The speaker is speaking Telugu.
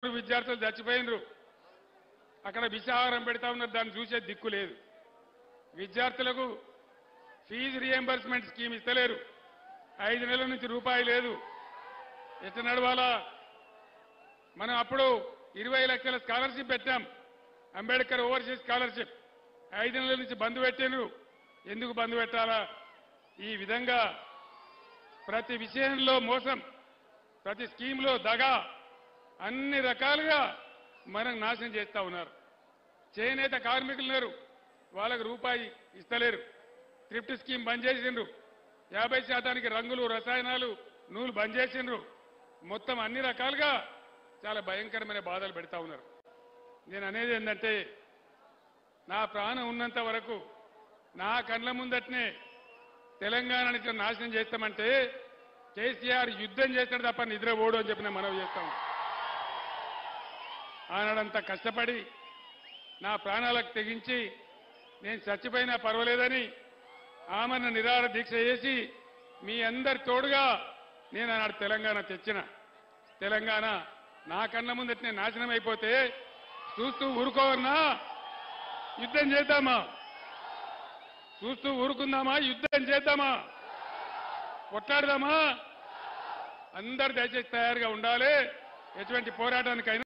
విద్యార్థులు చచ్చిపోయినరు. అక్కడ విషాహారం పెడతా ఉన్నారు. దాన్ని చూసే దిక్కు లేదు. విద్యార్థులకు ఫీజు రియంబర్స్మెంట్ స్కీమ్ ఇస్తలేరు. 5 నెలల నుంచి రూపాయి లేదు. ఎట్లా నడవాలా? మనం అప్పుడు 20 లక్షల స్కాలర్షిప్ పెట్టాం. అంబేద్కర్ ఓవర్సీస్ స్కాలర్షిప్ 5 నెలల నుంచి బంద్ పెట్టిండ్రు. ఎందుకు బంద్ పెట్టాలా? ఈ విధంగా ప్రతి విషయంలో మోసం, ప్రతి స్కీమ్లో దగా, అన్ని రకాలుగా మనం నాశనం చేస్తా ఉన్నారు. చేనేత కార్మికులు ఉన్నారు, వాళ్ళకు రూపాయి ఇస్తలేరు. థ్రిఫ్ట్ స్కీమ్ బంద్ చేసిండ్రు. 50% రంగులు, రసాయనాలు, నూలు బంద్ చేసిండ్రు. మొత్తం అన్ని రకాలుగా చాలా భయంకరమైన బాధలు పెడతా ఉన్నారు. నేను అనేది ఏంటంటే, నా ప్రాణం ఉన్నంత వరకు నా కళ్ళ ముందటనే తెలంగాణని ఇట్లా నాశనం చేస్తామంటే కేసీఆర్ యుద్ధం చేస్తాడు తప్ప నిద్రపోడు అని చెప్పి నేను మనవి చేస్తాం. ఆనాడంతా కష్టపడి నా ప్రాణాలకు తెగించి నేను చచ్చిపోయినా పర్వాలేదని ఆమరణ నిరాహార దీక్ష చేసి మీ అందరి తోడుగా నేను ఆనాడు తెలంగాణ తెచ్చిన. తెలంగాణ నా కళ్ళ ముందటనే నాశనం అయిపోతే చూస్తూ ఊరుకోవన్నా? యుద్ధం చేద్దామా? చూస్తూ ఊరుకుందామా? యుద్ధం చేద్దామా? కొట్లాడదామా? అందరు దయచేసి తయారుగా ఉండాలి. ఎటువంటి పోరాటానికైనా